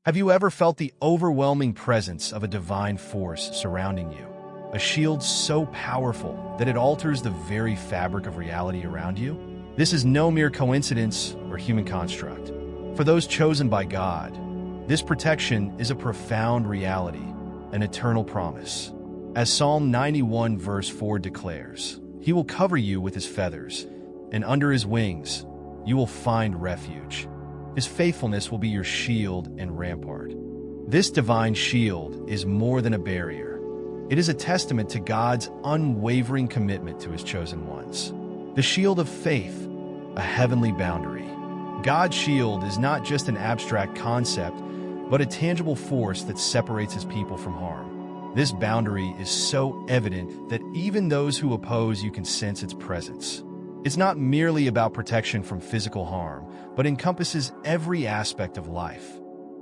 Have you ever felt the overwhelming presence of a divine force surrounding you? A shield so powerful that it alters the very fabric of reality around you? This is no mere coincidence or human construct. For those chosen by God, this protection is a profound reality, an eternal promise. As Psalm 91 verse 4 declares, He will cover you with His feathers, and under His wings you will find refuge. His faithfulness will be your shield and rampart. This divine shield is more than a barrier. It is a testament to God's unwavering commitment to His chosen ones. The shield of faith, a heavenly boundary. God's shield is not just an abstract concept, but a tangible force that separates His people from harm. This boundary is so evident that even those who oppose you can sense its presence. It's not merely about protection from physical harm, but encompasses every aspect of life: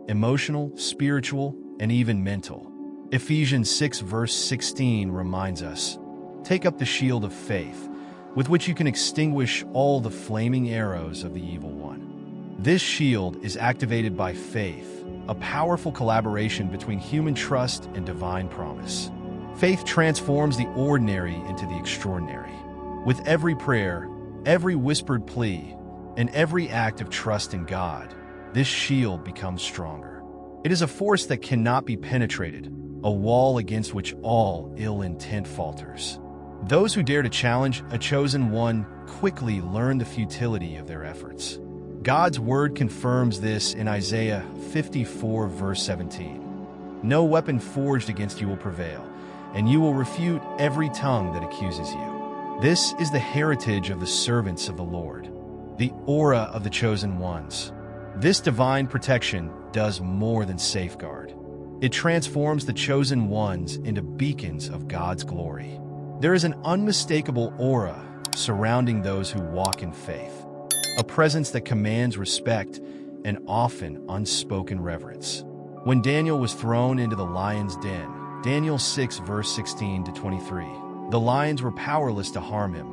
emotional, spiritual, and even mental. Ephesians 6 verse 16 reminds us, "Take up the shield of faith, with which you can extinguish all the flaming arrows of the evil one." This shield is activated by faith, a powerful collaboration between human trust and divine promise. Faith transforms the ordinary into the extraordinary. With every prayer, every whispered plea, and every act of trust in God, this shield becomes stronger. It is a force that cannot be penetrated, a wall against which all ill intent falters. Those who dare to challenge a chosen one quickly learn the futility of their efforts. God's word confirms this in Isaiah 54 verse 17. "No weapon forged against you will prevail, and you will refute every tongue that accuses you." This is the heritage of the servants of the Lord, the aura of the chosen ones. This divine protection does more than safeguard. It transforms the chosen ones into beacons of God's glory. There is an unmistakable aura surrounding those who walk in faith, a presence that commands respect and often unspoken reverence. When Daniel was thrown into the lion's den, Daniel 6 verse 16 to 23, the lions were powerless to harm him,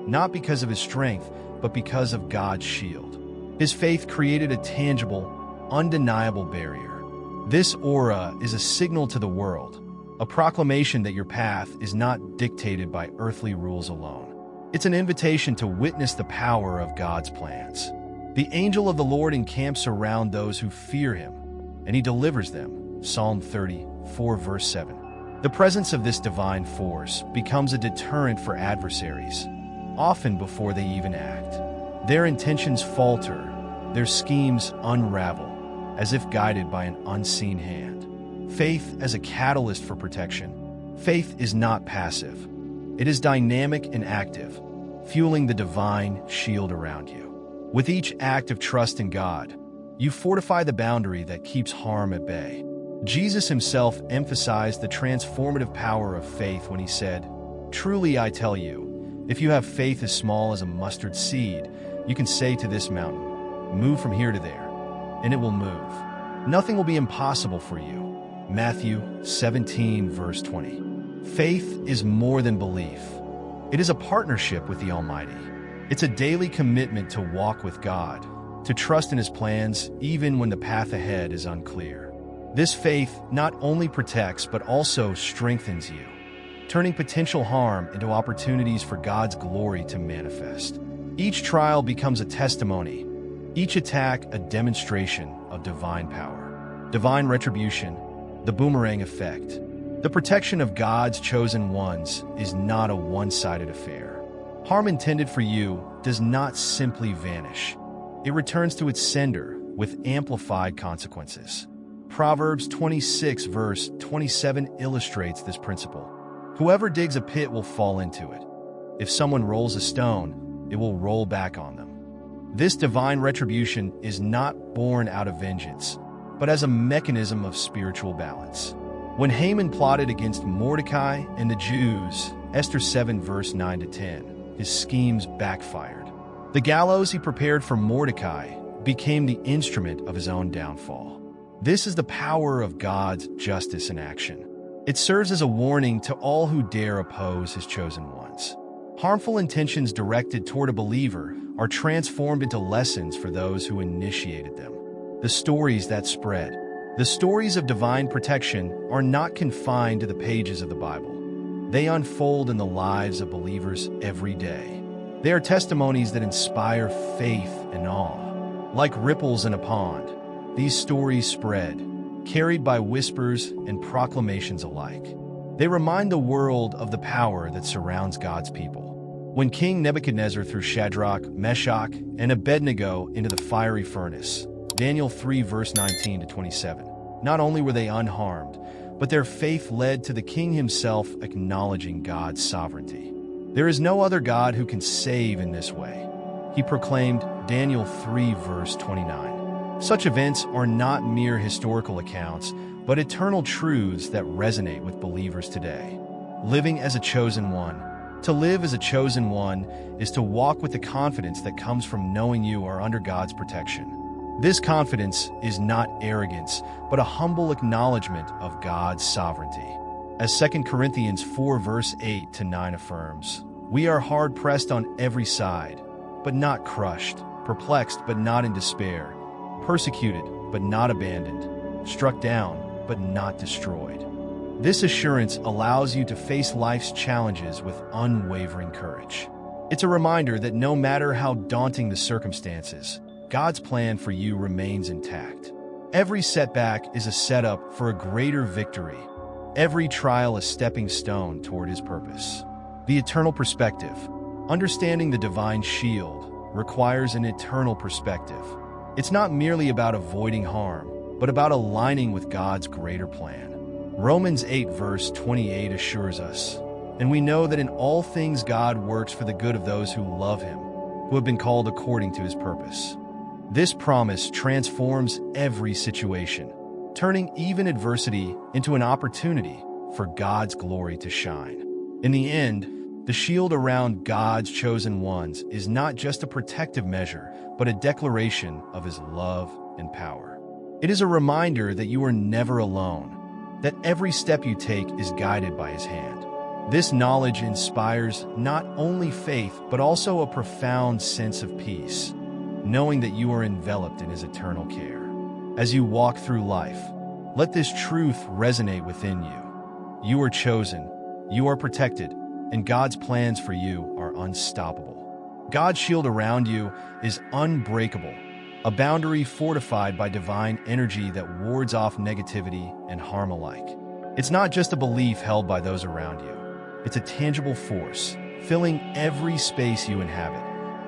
not because of his strength, but because of God's shield. His faith created a tangible, undeniable barrier. This aura is a signal to the world, a proclamation that your path is not dictated by earthly rules alone. It's an invitation to witness the power of God's plans. The angel of the Lord encamps around those who fear Him, and He delivers them. Psalm 34 verse 7. The presence of this divine force becomes a deterrent for adversaries, often before they even act. Their intentions falter, their schemes unravel, as if guided by an unseen hand. Faith as a catalyst for protection. Faith is not passive. It is dynamic and active, fueling the divine shield around you. With each act of trust in God, you fortify the boundary that keeps harm at bay. Jesus Himself emphasized the transformative power of faith when He said, "Truly I tell you, if you have faith as small as a mustard seed, you can say to this mountain, 'Move from here to there,' and it will move. Nothing will be impossible for you." Matthew 17 verse 20. Faith is more than belief. It is a partnership with the Almighty. It's a daily commitment to walk with God, to trust in His plans even when the path ahead is unclear. This faith not only protects but also strengthens you, turning potential harm into opportunities for God's glory to manifest. Each trial becomes a testimony, each attack a demonstration of divine power, divine retribution, the boomerang effect. The protection of God's chosen ones is not a one-sided affair. Harm intended for you does not simply vanish. It returns to its sender with amplified consequences. Proverbs 26 verse 27 illustrates this principle. Whoever digs a pit will fall into it. If someone rolls a stone, it will roll back on them. This divine retribution is not born out of vengeance, but as a mechanism of spiritual balance. When Haman plotted against Mordecai and the Jews, Esther 7 verse 9 to 10, his schemes backfired. The gallows he prepared for Mordecai became the instrument of his own downfall. This is the power of God's justice in action. It serves as a warning to all who dare oppose His chosen ones. Harmful intentions directed toward a believer are transformed into lessons for those who initiated them. The stories that spread, The stories of divine protection are not confined to the pages of the Bible. They unfold in the lives of believers every day. They are testimonies that inspire faith and awe. Like ripples in a pond, these stories spread, carried by whispers and proclamations alike. They remind the world of the power that surrounds God's people. When King Nebuchadnezzar threw Shadrach, Meshach, and Abednego into the fiery furnace, Daniel 3 verse 19 to 27, not only were they unharmed, but their faith led to the king himself acknowledging God's sovereignty. There is no other God who can save in this way, he proclaimed, Daniel 3 verse 29. Such events are not mere historical accounts, but eternal truths that resonate with believers today. Living as a chosen one. To live as a chosen one is to walk with the confidence that comes from knowing you are under God's protection. This confidence is not arrogance, but a humble acknowledgement of God's sovereignty. As 2 Corinthians 4 verse 8 to 9 affirms, we are hard-pressed on every side, but not crushed, perplexed but not in despair, persecuted but not abandoned, struck down but not destroyed. This assurance allows you to face life's challenges with unwavering courage. It's a reminder that no matter how daunting the circumstances, God's plan for you remains intact. Every setback is a setup for a greater victory. Every trial a stepping stone toward His purpose. The eternal perspective. Understanding the divine shield requires an eternal perspective. It's not merely about avoiding harm, but about aligning with God's greater plan. Romans 8 verse 28 assures us, and we know that in all things God works for the good of those who love Him, who have been called according to His purpose. This promise transforms every situation, turning even adversity into an opportunity for God's glory to shine. In the end, the shield around God's chosen ones is not just a protective measure, but a declaration of His love and power. It is a reminder that you are never alone, that every step you take is guided by His hand. This knowledge inspires not only faith, but also a profound sense of peace, knowing that you are enveloped in His eternal care. As you walk through life, let this truth resonate within you. You are chosen, you are protected, and God's plans for you are unstoppable. God's shield around you is unbreakable, a boundary fortified by divine energy that wards off negativity and harm alike. It's not just a belief held by those around you. It's a tangible force, filling every space you inhabit,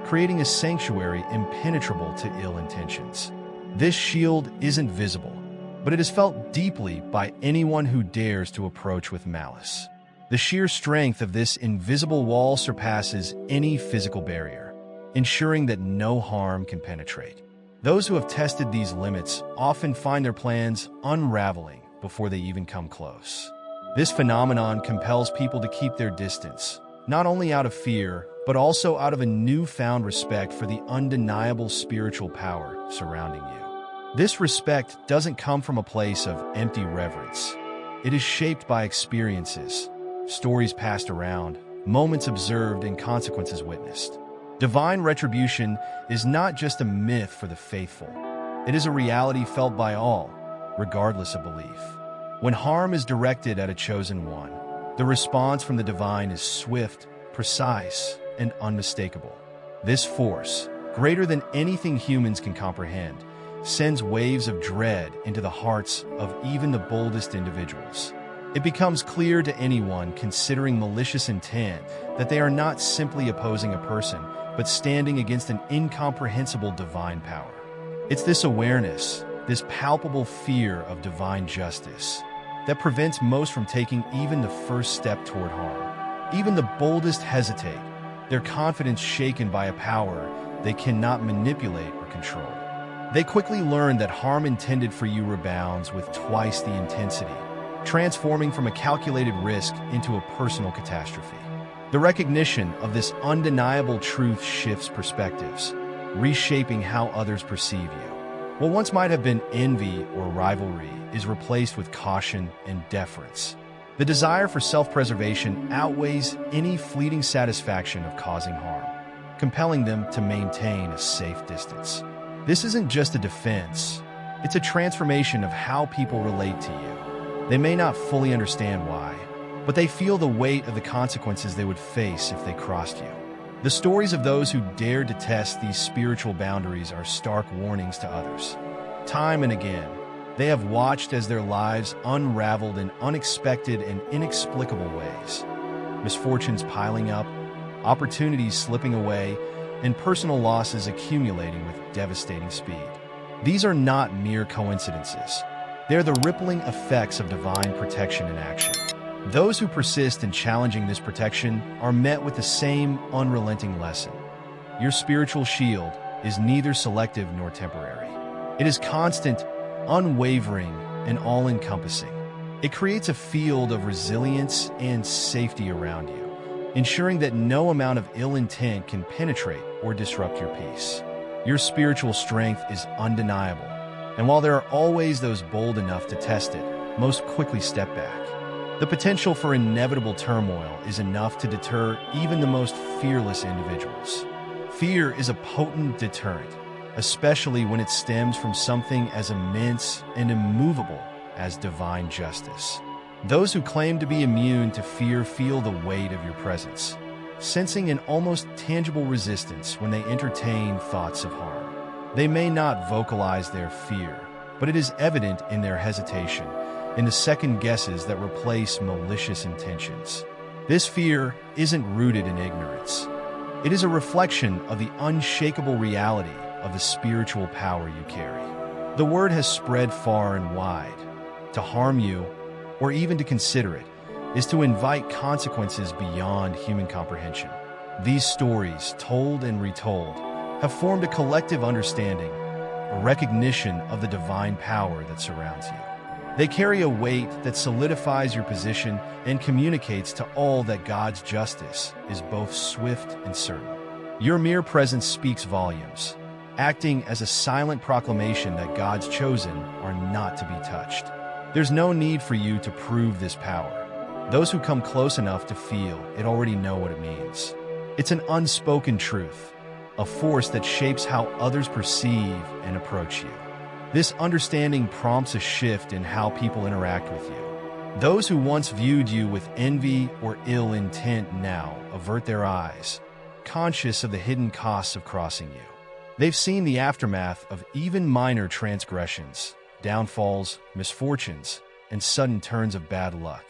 creating a sanctuary impenetrable to ill intentions. This shield isn't visible, but it is felt deeply by anyone who dares to approach with malice. The sheer strength of this invisible wall surpasses any physical barrier, ensuring that no harm can penetrate. Those who have tested these limits often find their plans unraveling before they even come close. This phenomenon compels people to keep their distance, not only out of fear, but also out of a newfound respect for the undeniable spiritual power surrounding you. This respect doesn't come from a place of empty reverence. It is shaped by experiences, stories passed around, moments observed, and consequences witnessed. Divine retribution is not just a myth for the faithful. It is a reality felt by all, regardless of belief. When harm is directed at a chosen one, the response from the divine is swift, precise, and unmistakable. This force, greater than anything humans can comprehend, sends waves of dread into the hearts of even the boldest individuals. It becomes clear to anyone considering malicious intent that they are not simply opposing a person, but standing against an incomprehensible divine power. It's this awareness, this palpable fear of divine justice, that prevents most from taking even the first step toward harm. Even the boldest hesitate, their confidence shaken by a power they cannot manipulate or control. They quickly learn that harm intended for you rebounds with twice the intensity, transforming from a calculated risk into a personal catastrophe. The recognition of this undeniable truth shifts perspectives, reshaping how others perceive you. What once might have been envy or rivalry is replaced with caution and deference. The desire for self-preservation outweighs any fleeting satisfaction of causing harm, compelling them to maintain a safe distance. This isn't just a defense, It's a transformation of how people relate to you. They may not fully understand why, but they feel the weight of the consequences they would face if they crossed you. The stories of those who dared to test these spiritual boundaries are stark warnings to others. Time and again, they have watched as their lives unraveled in unexpected and inexplicable ways. Misfortunes piling up, opportunities slipping away, and personal losses accumulating with devastating speed. These are not mere coincidences. They're the rippling effects of divine protection in action. Those who persist in challenging this protection are met with the same unrelenting lesson. Your spiritual shield is neither selective nor temporary. It is constant, unwavering, and all-encompassing. It creates a field of resilience and safety around you, ensuring that no amount of ill intent can penetrate or disrupt your peace. Your spiritual strength is undeniable, and while there are always those bold enough to test it, most quickly step back. The potential for inevitable turmoil is enough to deter even the most fearless individuals. Fear is a potent deterrent, especially when it stems from something as immense and immovable as divine justice. Those who claim to be immune to fear feel the weight of your presence, sensing an almost tangible resistance when they entertain thoughts of harm. They may not vocalize their fear, but it is evident in their hesitation, in the second guesses that replace malicious intentions. This fear isn't rooted in ignorance. It is a reflection of the unshakable reality of the spiritual power you carry. The word has spread far and wide. To harm you, or even to consider it, is to invite consequences beyond human comprehension. These stories, told and retold, have formed a collective understanding, a recognition of the divine power that surrounds you. They carry a weight that solidifies your position and communicates to all that God's justice is both swift and certain. Your mere presence speaks volumes, acting as a silent proclamation that God's chosen are not to be touched. There's no need for you to prove this power. Those who come close enough to feel it already know what it means. It's an unspoken truth, a force that shapes how others perceive and approach you. This understanding prompts a shift in how people interact with you. Those who once viewed you with envy or ill intent now avert their eyes, conscious of the hidden costs of crossing you. They've seen the aftermath of even minor transgressions, downfalls, misfortunes, and sudden turns of bad luck.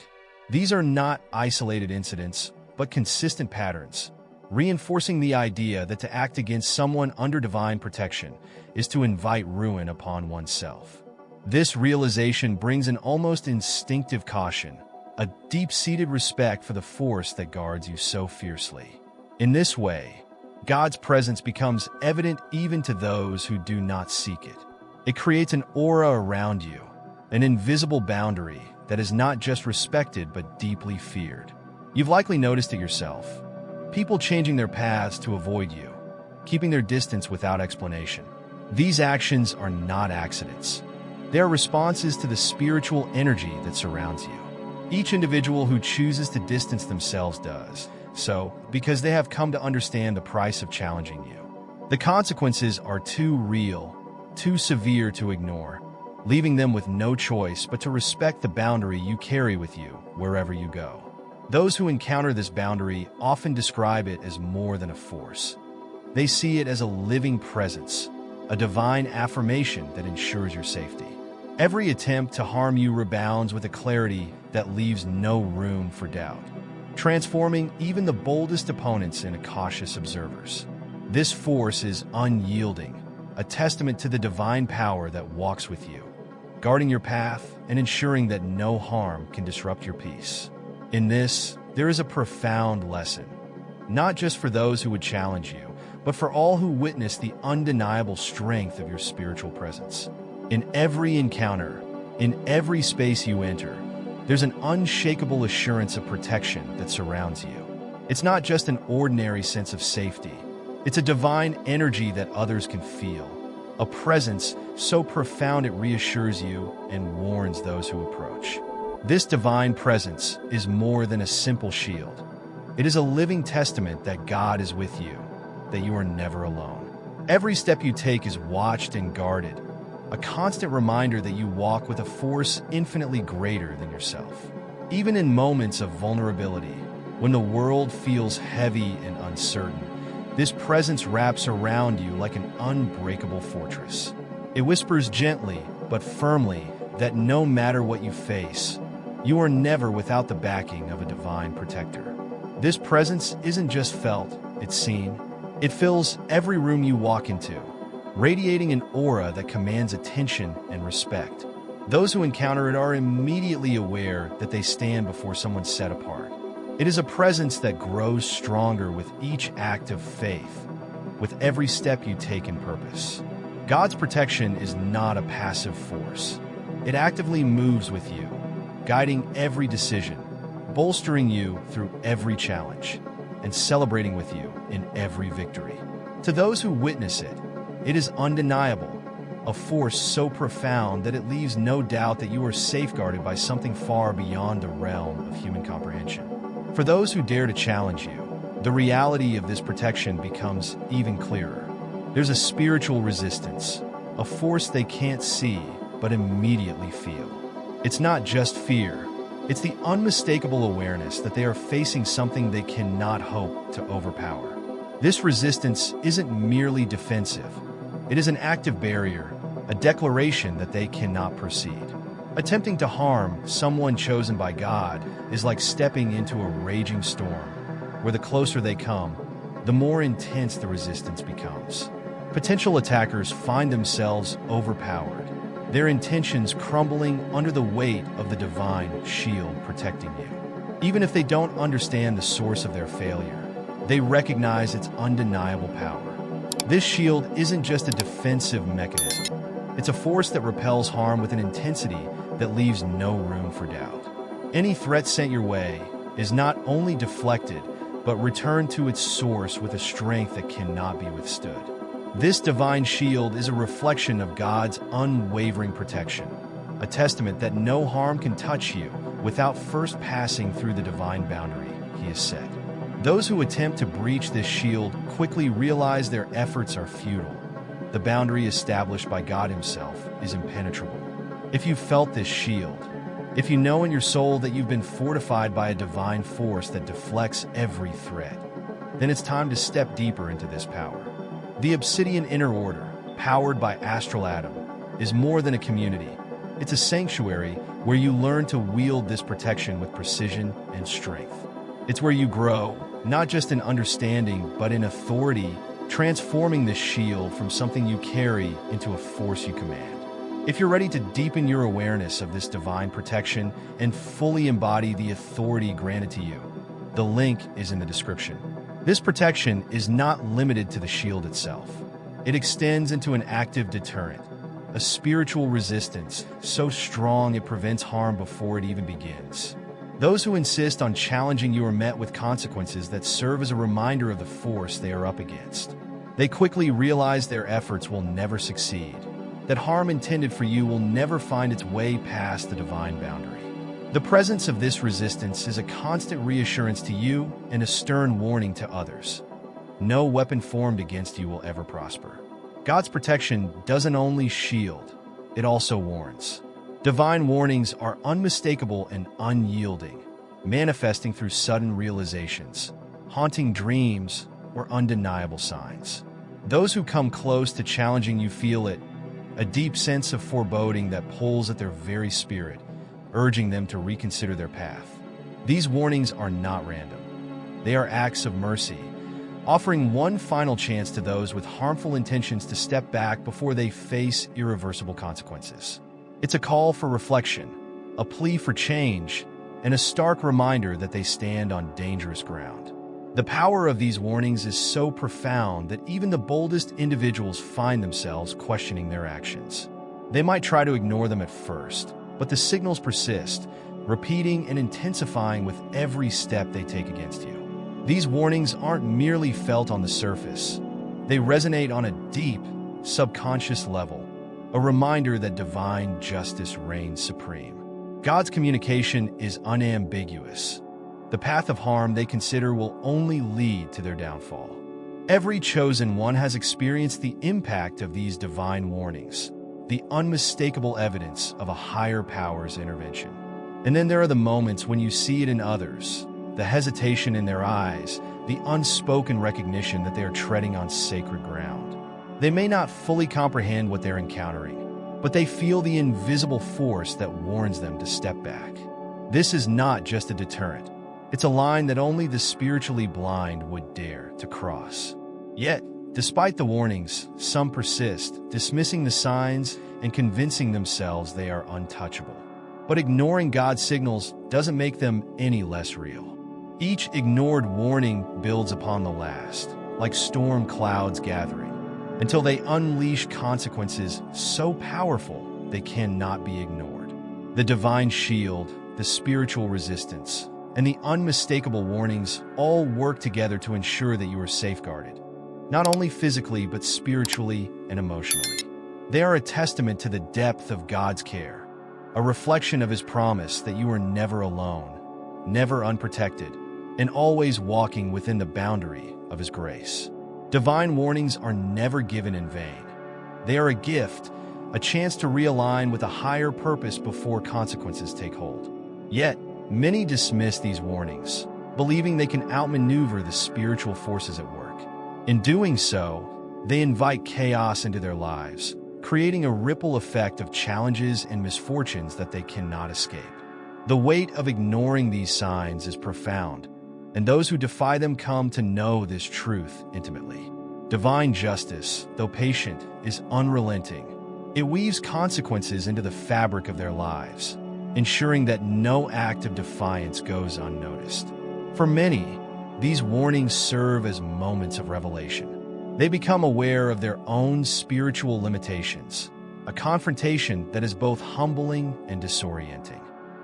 These are not isolated incidents, but consistent patterns, reinforcing the idea that to act against someone under divine protection is to invite ruin upon oneself. This realization brings an almost instinctive caution, a deep-seated respect for the force that guards you so fiercely. In this way, God's presence becomes evident even to those who do not seek it. It creates an aura around you, an invisible boundary that is not just respected but deeply feared. You've likely noticed it yourself. People changing their paths to avoid you, keeping their distance without explanation. These actions are not accidents. They are responses to the spiritual energy that surrounds you. Each individual who chooses to distance themselves does so because they have come to understand the price of challenging you. The consequences are too real, too severe to ignore, leaving them with no choice but to respect the boundary you carry with you wherever you go. Those who encounter this boundary often describe it as more than a force. They see it as a living presence, a divine affirmation that ensures your safety. Every attempt to harm you rebounds with a clarity that leaves no room for doubt, transforming even the boldest opponents into cautious observers. This force is unyielding, a testament to the divine power that walks with you, guarding your path and ensuring that no harm can disrupt your peace. In this, there is a profound lesson, not just for those who would challenge you, but for all who witness the undeniable strength of your spiritual presence. In every encounter, in every space you enter, there's an unshakable assurance of protection that surrounds you. It's not just an ordinary sense of safety. It's a divine energy that others can feel, a presence so profound it reassures you and warns those who approach. This divine presence is more than a simple shield. It is a living testament that God is with you, that you are never alone. Every step you take is watched and guarded, a constant reminder that you walk with a force infinitely greater than yourself. Even in moments of vulnerability, when the world feels heavy and uncertain, this presence wraps around you like an unbreakable fortress. It whispers gently but firmly that no matter what you face, you are never without the backing of a divine protector. This presence isn't just felt, it's seen. It fills every room you walk into, radiating an aura that commands attention and respect. Those who encounter it are immediately aware that they stand before someone set apart. It is a presence that grows stronger with each act of faith, with every step you take in purpose. God's protection is not a passive force. It actively moves with you, guiding every decision, bolstering you through every challenge, and celebrating with you in every victory. To those who witness it, it is undeniable, a force so profound that it leaves no doubt that you are safeguarded by something far beyond the realm of human comprehension. For those who dare to challenge you, the reality of this protection becomes even clearer. There's a spiritual resistance, a force they can't see but immediately feel. It's not just fear, it's the unmistakable awareness that they are facing something they cannot hope to overpower. This resistance isn't merely defensive, it is an active barrier, a declaration that they cannot proceed. Attempting to harm someone chosen by God is like stepping into a raging storm, where the closer they come, the more intense the resistance becomes. Potential attackers find themselves overpowered, their intentions crumbling under the weight of the divine shield protecting you. Even if they don't understand the source of their failure, they recognize its undeniable power. This shield isn't just a defensive mechanism. It's a force that repels harm with an intensity that leaves no room for doubt. Any threat sent your way is not only deflected, but returned to its source with a strength that cannot be withstood. This divine shield is a reflection of God's unwavering protection, a testament that no harm can touch you without first passing through the divine boundary He has set. Those who attempt to breach this shield quickly realize their efforts are futile. The boundary established by God Himself is impenetrable. If you've felt this shield, if you know in your soul that you've been fortified by a divine force that deflects every threat, then it's time to step deeper into this power. The Obsidian Inner Order, powered by Astral Adam, is more than a community. It's a sanctuary where you learn to wield this protection with precision and strength. It's where you grow, not just in understanding, but in authority, transforming this shield from something you carry into a force you command. If you're ready to deepen your awareness of this divine protection and fully embody the authority granted to you, the link is in the description. This protection is not limited to the shield itself. It extends into an active deterrent, a spiritual resistance so strong it prevents harm before it even begins. Those who insist on challenging you are met with consequences that serve as a reminder of the force they are up against. They quickly realize their efforts will never succeed, that harm intended for you will never find its way past the divine boundary. The presence of this resistance is a constant reassurance to you and a stern warning to others. No weapon formed against you will ever prosper. God's protection doesn't only shield, it also warns. Divine warnings are unmistakable and unyielding, manifesting through sudden realizations, haunting dreams, or undeniable signs. Those who come close to challenging you feel it, a deep sense of foreboding that pulls at their very spirit, urging them to reconsider their path. These warnings are not random. They are acts of mercy, offering one final chance to those with harmful intentions to step back before they face irreversible consequences. It's a call for reflection, a plea for change, and a stark reminder that they stand on dangerous ground. The power of these warnings is so profound that even the boldest individuals find themselves questioning their actions. They might try to ignore them at first, but the signals persist, repeating and intensifying with every step they take against you. These warnings aren't merely felt on the surface. They resonate on a deep, subconscious level, a reminder that divine justice reigns supreme. God's communication is unambiguous. The path of harm they consider will only lead to their downfall. Every chosen one has experienced the impact of these divine warnings, the unmistakable evidence of a higher power's intervention. And then there are the moments when you see it in others, the hesitation in their eyes, the unspoken recognition that they are treading on sacred ground. They may not fully comprehend what they're encountering, but they feel the invisible force that warns them to step back. This is not just a deterrent. It's a line that only the spiritually blind would dare to cross. Yet, despite the warnings, some persist, dismissing the signs and convincing themselves they are untouchable. But ignoring God's signals doesn't make them any less real. Each ignored warning builds upon the last, like storm clouds gathering, until they unleash consequences so powerful they cannot be ignored. The divine shield, the spiritual resistance, and the unmistakable warnings all work together to ensure that you are safeguarded, not only physically but spiritually and emotionally. They are a testament to the depth of God's care, a reflection of His promise that you are never alone, never unprotected, and always walking within the boundary of His grace. Divine warnings are never given in vain. They are a gift, a chance to realign with a higher purpose before consequences take hold. Yet, many dismiss these warnings, believing they can outmaneuver the spiritual forces at work. In doing so, they invite chaos into their lives, creating a ripple effect of challenges and misfortunes that they cannot escape. The weight of ignoring these signs is profound, and those who defy them come to know this truth intimately. Divine justice, though patient, is unrelenting. It weaves consequences into the fabric of their lives, ensuring that no act of defiance goes unnoticed. For many, these warnings serve as moments of revelation. They become aware of their own spiritual limitations, a confrontation that is both humbling and disorienting.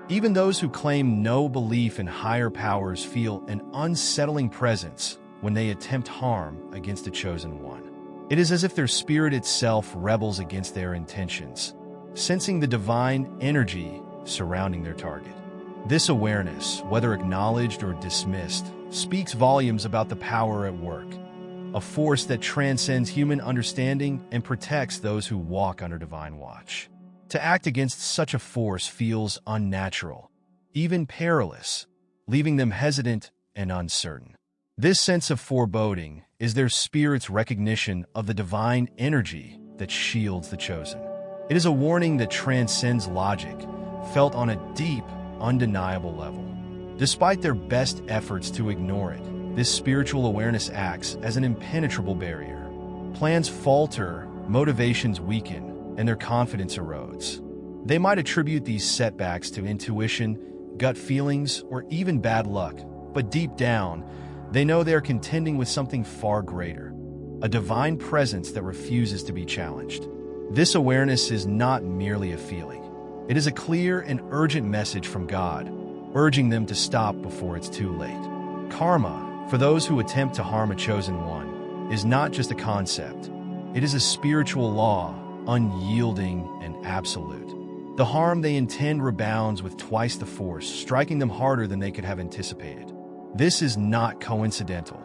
Even those who claim no belief in higher powers feel an unsettling presence when they attempt harm against a chosen one. It is as if their spirit itself rebels against their intentions, sensing the divine energy surrounding their target. This awareness, whether acknowledged or dismissed, speaks volumes about the power at work, a force that transcends human understanding and protects those who walk under divine watch. To act against such a force feels unnatural, even perilous, leaving them hesitant and uncertain. This sense of foreboding is their spirit's recognition of the divine energy that shields the chosen. It is a warning that transcends logic, felt on a deep, undeniable level. Despite their best efforts to ignore it, this spiritual awareness acts as an impenetrable barrier. Plans falter, motivations weaken, and their confidence erodes. They might attribute these setbacks to intuition, gut feelings, or even bad luck, but deep down, they know they are contending with something far greater, a divine presence that refuses to be challenged. This awareness is not merely a feeling. It is a clear and urgent message from God, urging them to stop before it's too late. Karma, for those who attempt to harm a chosen one, is not just a concept. It is a spiritual law, unyielding and absolute. The harm they intend rebounds with twice the force, striking them harder than they could have anticipated. This is not coincidental.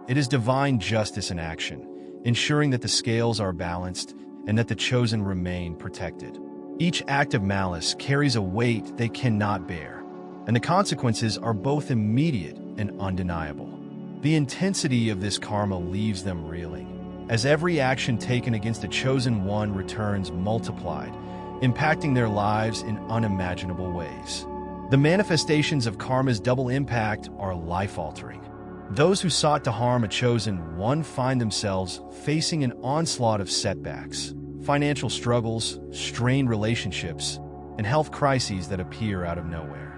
It is divine justice in action, ensuring that the scales are balanced and that the chosen remain protected. Each act of malice carries a weight they cannot bear, and the consequences are both immediate and undeniable. The intensity of this karma leaves them reeling, as every action taken against a chosen one returns multiplied, impacting their lives in unimaginable ways. The manifestations of karma's double impact are life-altering. Those who sought to harm a chosen one find themselves facing an onslaught of setbacks, financial struggles, strained relationships, and health crises that appear out of nowhere.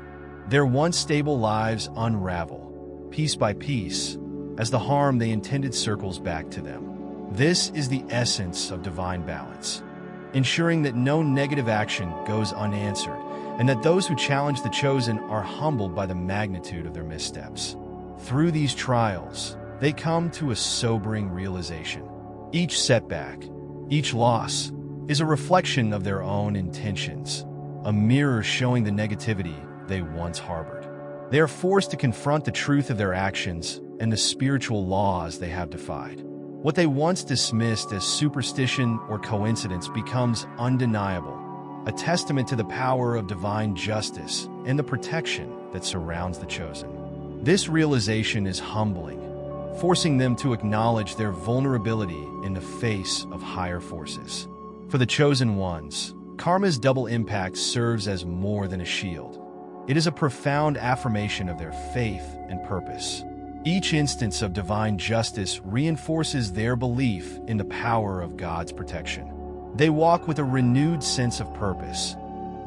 Their once stable lives unravel, piece by piece, as the harm they intended circles back to them. This is the essence of divine balance, ensuring that no negative action goes unanswered and that those who challenge the chosen are humbled by the magnitude of their missteps. Through these trials, they come to a sobering realization. Each setback, each loss, is a reflection of their own intentions, a mirror showing the negativity they once harbored. They are forced to confront the truth of their actions and the spiritual laws they have defied. What they once dismissed as superstition or coincidence becomes undeniable, a testament to the power of divine justice and the protection that surrounds the chosen. This realization is humbling, forcing them to acknowledge their vulnerability in the face of higher forces. For the chosen ones, karma's double impact serves as more than a shield. It is a profound affirmation of their faith and purpose. Each instance of divine justice reinforces their belief in the power of God's protection. They walk with a renewed sense of purpose,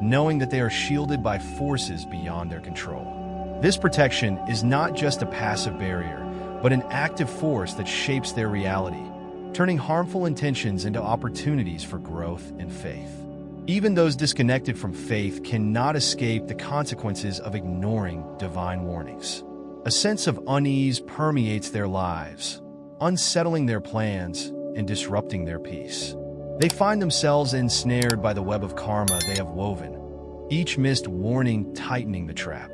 knowing that they are shielded by forces beyond their control. This protection is not just a passive barrier, but an active force that shapes their reality, turning harmful intentions into opportunities for growth and faith. Even those disconnected from faith cannot escape the consequences of ignoring divine warnings. A sense of unease permeates their lives, unsettling their plans and disrupting their peace. They find themselves ensnared by the web of karma they have woven, each missed warning tightening the trap.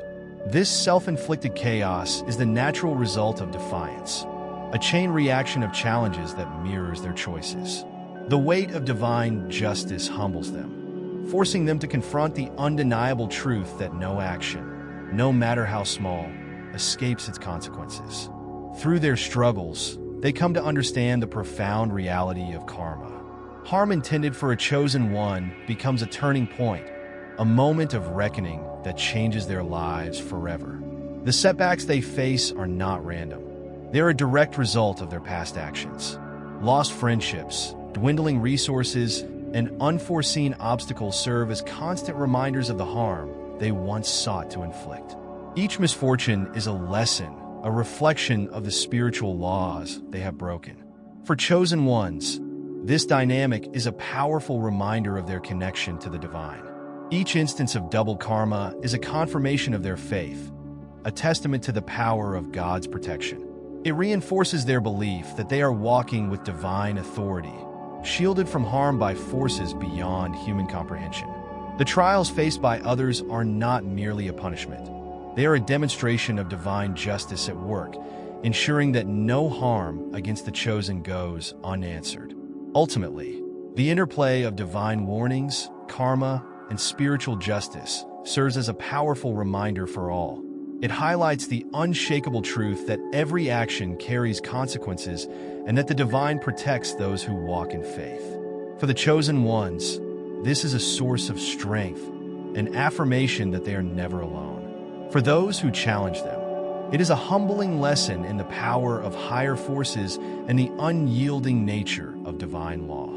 This self-inflicted chaos is the natural result of defiance, a chain reaction of challenges that mirrors their choices. The weight of divine justice humbles them, forcing them to confront the undeniable truth that no action, no matter how small, escapes its consequences. Through their struggles, they come to understand the profound reality of karma. Harm intended for a chosen one becomes a turning point, a moment of reckoning that changes their lives forever. The setbacks they face are not random. They're a direct result of their past actions. Lost friendships, dwindling resources, and unforeseen obstacles serve as constant reminders of the harm they once sought to inflict. Each misfortune is a lesson, a reflection of the spiritual laws they have broken. For chosen ones, this dynamic is a powerful reminder of their connection to the divine. Each instance of double karma is a confirmation of their faith, a testament to the power of God's protection. It reinforces their belief that they are walking with divine authority, shielded from harm by forces beyond human comprehension. The trials faced by others are not merely a punishment. They are a demonstration of divine justice at work, ensuring that no harm against the chosen goes unanswered. Ultimately, the interplay of divine warnings, karma, and spiritual justice serves as a powerful reminder for all. It highlights the unshakable truth that every action carries consequences and that the divine protects those who walk in faith. For the chosen ones, this is a source of strength, an affirmation that they are never alone. For those who challenge them, it is a humbling lesson in the power of higher forces and the unyielding nature of divine law.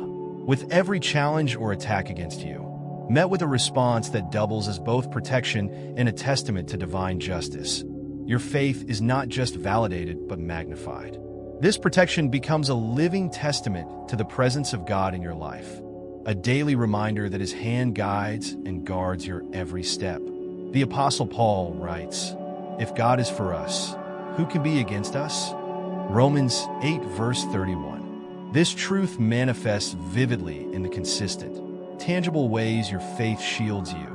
With every challenge or attack against you, met with a response that doubles as both protection and a testament to divine justice, your faith is not just validated but magnified. This protection becomes a living testament to the presence of God in your life, a daily reminder that His hand guides and guards your every step. The Apostle Paul writes, "If God is for us, who can be against us?" Romans 8 verse 31. This truth manifests vividly in the consistent, tangible ways your faith shields you,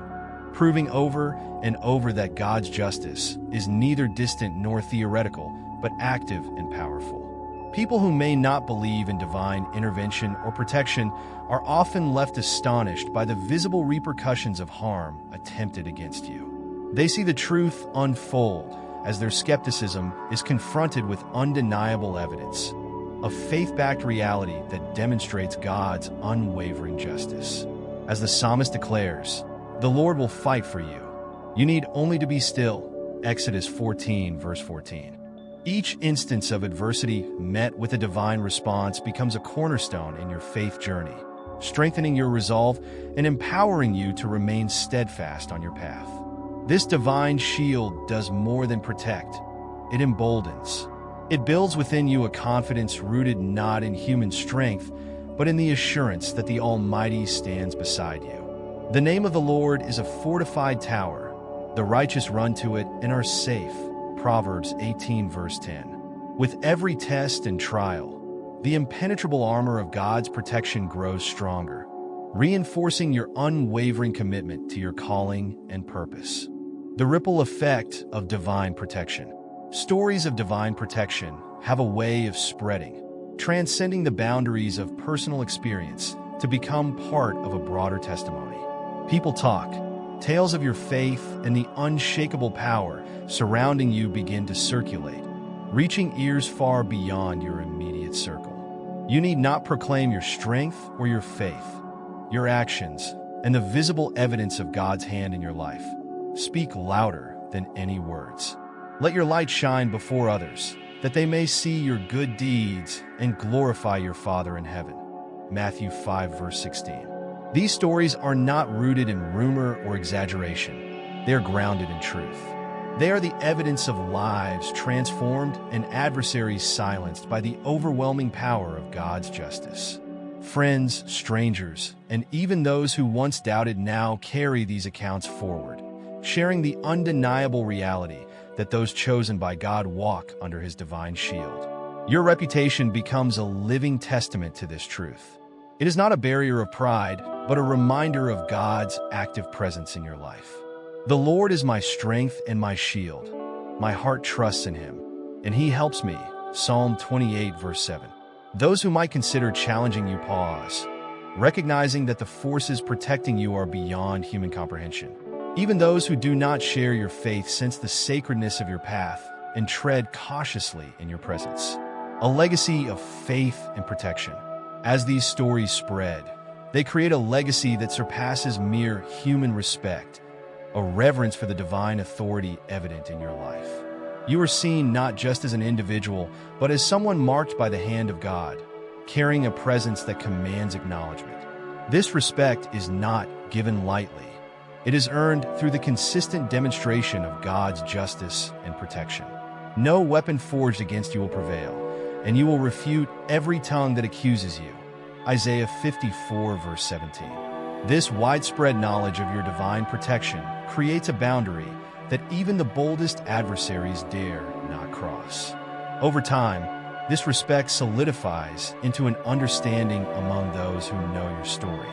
proving over and over that God's justice is neither distant nor theoretical, but active and powerful. People who may not believe in divine intervention or protection are often left astonished by the visible repercussions of harm attempted against you. They see the truth unfold as their skepticism is confronted with undeniable evidence, a faith-backed reality that demonstrates God's unwavering justice. As the psalmist declares, "The Lord will fight for you. You need only to be still." Exodus 14 verse 14. Each instance of adversity met with a divine response becomes a cornerstone in your faith journey, strengthening your resolve and empowering you to remain steadfast on your path. This divine shield does more than protect. It emboldens. It builds within you a confidence rooted not in human strength, but in the assurance that the Almighty stands beside you. The name of the Lord is a fortified tower. The righteous run to it and are safe. Proverbs 18 verse 10. With every test and trial, the impenetrable armor of God's protection grows stronger, reinforcing your unwavering commitment to your calling and purpose. The ripple effect of divine protection. Stories of divine protection have a way of spreading, transcending the boundaries of personal experience to become part of a broader testimony. People talk. Tales of your faith and the unshakable power surrounding you begin to circulate, reaching ears far beyond your immediate circle. You need not proclaim your strength or your faith. Your actions and the visible evidence of God's hand in your life speak louder than any words. Let your light shine before others, that they may see your good deeds and glorify your Father in heaven. Matthew 5, verse 16. These stories are not rooted in rumor or exaggeration. They are grounded in truth. They are the evidence of lives transformed and adversaries silenced by the overwhelming power of God's justice. Friends, strangers, and even those who once doubted now carry these accounts forward, sharing the undeniable reality that those chosen by God walk under His divine shield. Your reputation becomes a living testament to this truth. It is not a barrier of pride, but a reminder of God's active presence in your life. The Lord is my strength and my shield. My heart trusts in Him, and He helps me. Psalm 28, verse 7. Those who might consider challenging you pause, recognizing that the forces protecting you are beyond human comprehension. Even those who do not share your faith sense the sacredness of your path and tread cautiously in your presence. A legacy of faith and protection. As these stories spread, they create a legacy that surpasses mere human respect, a reverence for the divine authority evident in your life. You are seen not just as an individual, but as someone marked by the hand of God, carrying a presence that commands acknowledgement. This respect is not given lightly. It is earned through the consistent demonstration of God's justice and protection. No weapon forged against you will prevail, and you will refute every tongue that accuses you. Isaiah 54, verse 17. This widespread knowledge of your divine protection creates a boundary that even the boldest adversaries dare not cross. Over time, this respect solidifies into an understanding among those who know your story.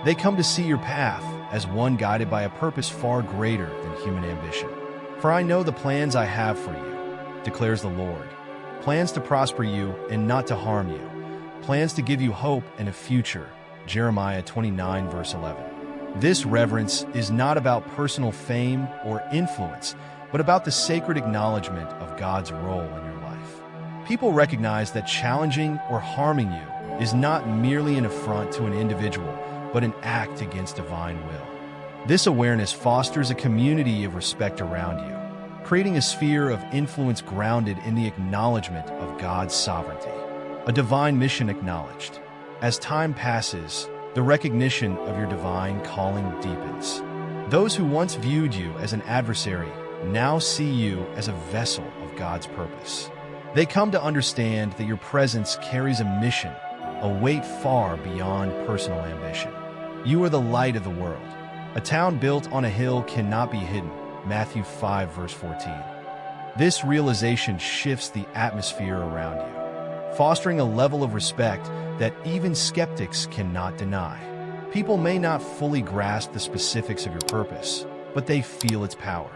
They come to see your path as one guided by a purpose far greater than human ambition. For I know the plans I have for you, declares the Lord. Plans to prosper you and not to harm you. Plans to give you hope and a future. Jeremiah 29, verse 11. This reverence is not about personal fame or influence, but about the sacred acknowledgement of God's role in your life. People recognize that challenging or harming you is not merely an affront to an individual, but an act against divine will. This awareness fosters a community of respect around you, creating a sphere of influence grounded in the acknowledgement of God's sovereignty. A divine mission acknowledged. As time passes, the recognition of your divine calling deepens. Those who once viewed you as an adversary now see you as a vessel of God's purpose. They come to understand that your presence carries a mission, a weight far beyond personal ambition. You are the light of the world. A town built on a hill cannot be hidden. Matthew 5, verse 14. This realization shifts the atmosphere around you, fostering a level of respect that even skeptics cannot deny. People may not fully grasp the specifics of your purpose, but they feel its power.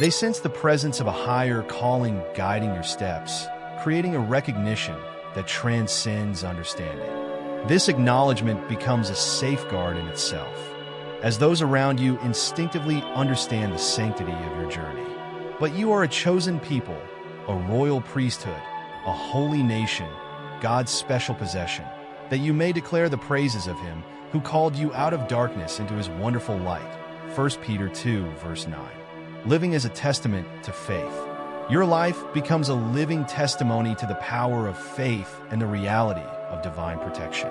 They sense the presence of a higher calling guiding your steps, creating a recognition that transcends understanding. This acknowledgement becomes a safeguard in itself, as those around you instinctively understand the sanctity of your journey. But you are a chosen people, a royal priesthood, a holy nation, God's special possession, that you may declare the praises of Him who called you out of darkness into His wonderful light. 1 Peter 2, verse 9. Living as a testament to faith. Your life becomes a living testimony to the power of faith and the reality of divine protection.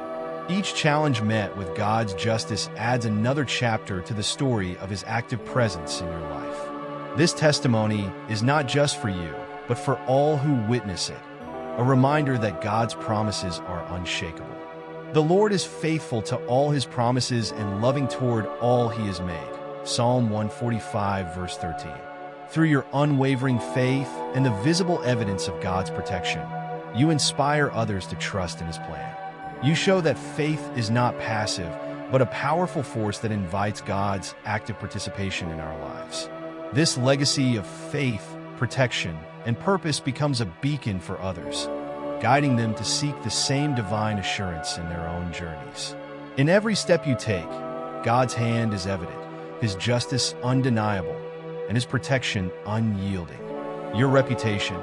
Each challenge met with God's justice adds another chapter to the story of His active presence in your life. This testimony is not just for you, but for all who witness it, a reminder that God's promises are unshakable. The Lord is faithful to all His promises and loving toward all He has made. Psalm 145, verse 13. Through your unwavering faith and the visible evidence of God's protection, you inspire others to trust in His plan. You show that faith is not passive, but a powerful force that invites God's active participation in our lives. This legacy of faith, protection, and purpose becomes a beacon for others, guiding them to seek the same divine assurance in their own journeys. In every step you take, God's hand is evident, His justice undeniable, and His protection unyielding. Your reputation,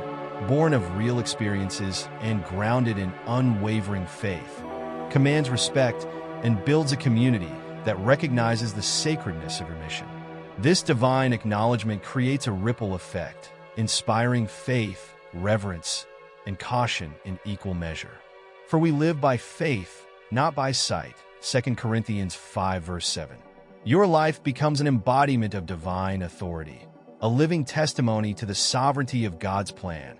born of real experiences and grounded in unwavering faith, commands respect and builds a community that recognizes the sacredness of your mission. This divine acknowledgement creates a ripple effect, inspiring faith, reverence, and caution in equal measure. For we live by faith, not by sight. 2 Corinthians 5 verse 7. Your life becomes an embodiment of divine authority, a living testimony to the sovereignty of God's plan,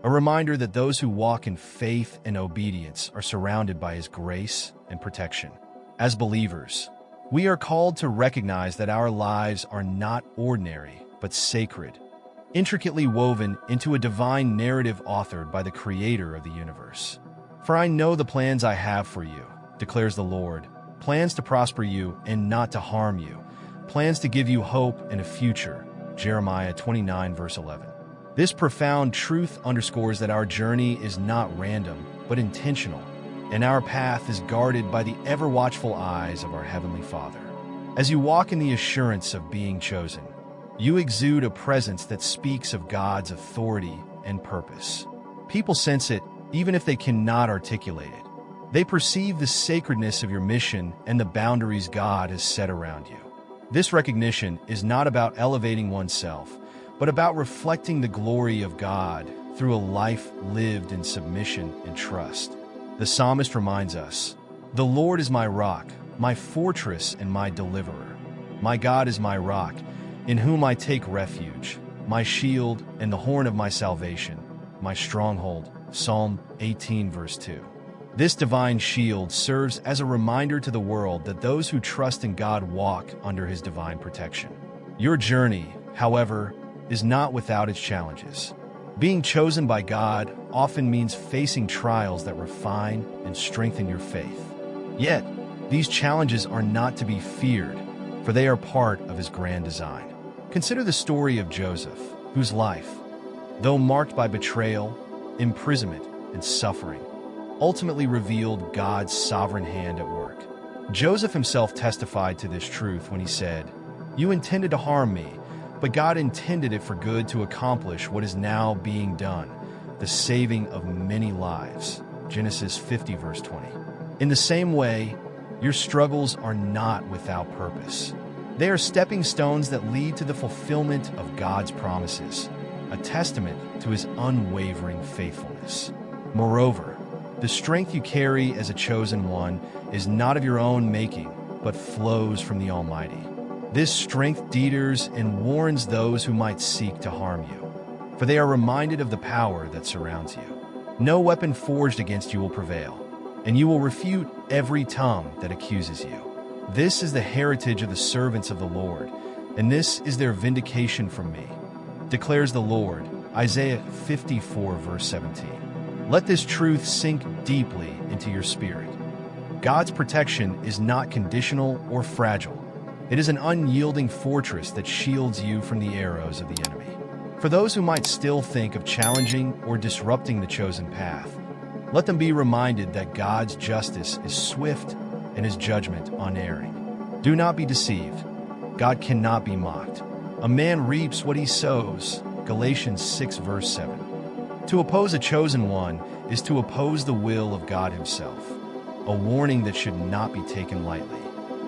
a reminder that those who walk in faith and obedience are surrounded by His grace and protection. As believers, we are called to recognize that our lives are not ordinary, but sacred, intricately woven into a divine narrative authored by the Creator of the universe. For I know the plans I have for you, declares the Lord, plans to prosper you and not to harm you, plans to give you hope and a future. Jeremiah 29 verse 11. This profound truth underscores that our journey is not random, but intentional, and our path is guarded by the ever-watchful eyes of our Heavenly Father. As you walk in the assurance of being chosen, you exude a presence that speaks of God's authority and purpose. People sense it, even if they cannot articulate it. They perceive the sacredness of your mission and the boundaries God has set around you. This recognition is not about elevating oneself, but about reflecting the glory of God through a life lived in submission and trust. The psalmist reminds us, "The Lord is my rock, my fortress and my deliverer. My God is my rock, in whom I take refuge, my shield and the horn of my salvation, my stronghold." Psalm 18 verse 2. This divine shield serves as a reminder to the world that those who trust in God walk under His divine protection. Your journey, however, is not without its challenges. Being chosen by God often means facing trials that refine and strengthen your faith. Yet, these challenges are not to be feared, for they are part of His grand design. Consider the story of Joseph, whose life, though marked by betrayal, imprisonment, and suffering, ultimately revealed God's sovereign hand at work. Joseph himself testified to this truth when he said, "You intended to harm me, but God intended it for good to accomplish what is now being done, the saving of many lives." Genesis 50 verse 20. In the same way, your struggles are not without purpose. They are stepping stones that lead to the fulfillment of God's promises, a testament to His unwavering faithfulness. Moreover, the strength you carry as a chosen one is not of your own making, but flows from the Almighty. This strength deters and warns those who might seek to harm you, for they are reminded of the power that surrounds you. No weapon forged against you will prevail, and you will refute every tongue that accuses you. This is the heritage of the servants of the Lord, and this is their vindication from me, declares the Lord. Isaiah 54 verse 17. Let this truth sink deeply into your spirit. God's protection is not conditional or fragile. It is an unyielding fortress that shields you from the arrows of the enemy. For those who might still think of challenging or disrupting the chosen path, let them be reminded that God's justice is swift and His judgment unerring. Do not be deceived. God cannot be mocked. A man reaps what he sows. Galatians 6 verse 7. To oppose a chosen one is to oppose the will of God Himself, a warning that should not be taken lightly.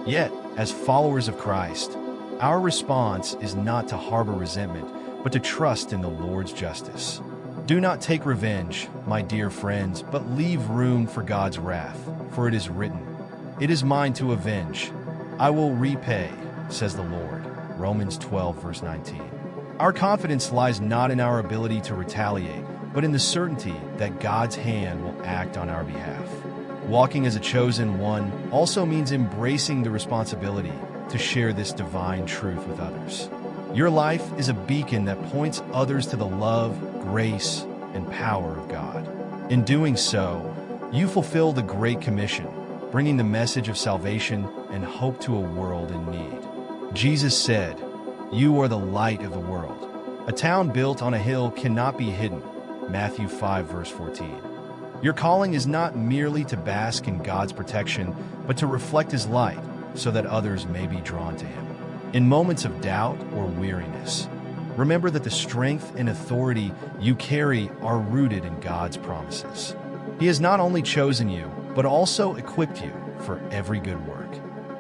Yet, as followers of Christ, our response is not to harbor resentment, but to trust in the Lord's justice. Do not take revenge, my dear friends, but leave room for God's wrath, for it is written, "It is mine to avenge. I will repay," says the Lord. Romans 12 verse 19. Our confidence lies not in our ability to retaliate, but in the certainty that God's hand will act on our behalf. Walking as a chosen one also means embracing the responsibility to share this divine truth with others. Your life is a beacon that points others to the love, grace, and power of God. In doing so, you fulfill the Great Commission, bringing the message of salvation and hope to a world in need. Jesus said, "You are the light of the world. A town built on a hill cannot be hidden." Matthew 5 verse 14. Your calling is not merely to bask in God's protection, but to reflect His light so that others may be drawn to Him. In moments of doubt or weariness, remember that the strength and authority you carry are rooted in God's promises. He has not only chosen you, but also equipped you for every good work.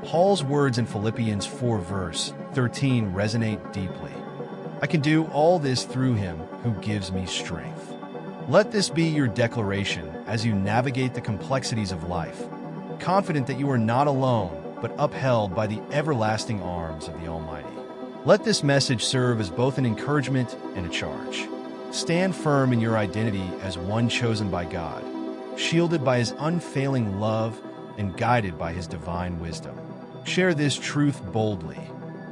Paul's words in Philippians 4 verse 13 resonate deeply. I can do all this through Him who gives me strength. Let this be your declaration as you navigate the complexities of life, confident that you are not alone, but upheld by the everlasting arms of the Almighty. Let this message serve as both an encouragement and a charge. Stand firm in your identity as one chosen by God, shielded by His unfailing love and guided by His divine wisdom. Share this truth boldly,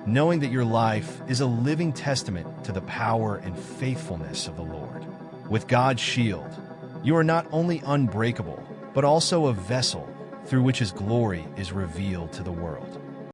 knowing that your life is a living testament to the power and faithfulness of the Lord. With God's shield, you are not only unbreakable, but also a vessel through which His glory is revealed to the world.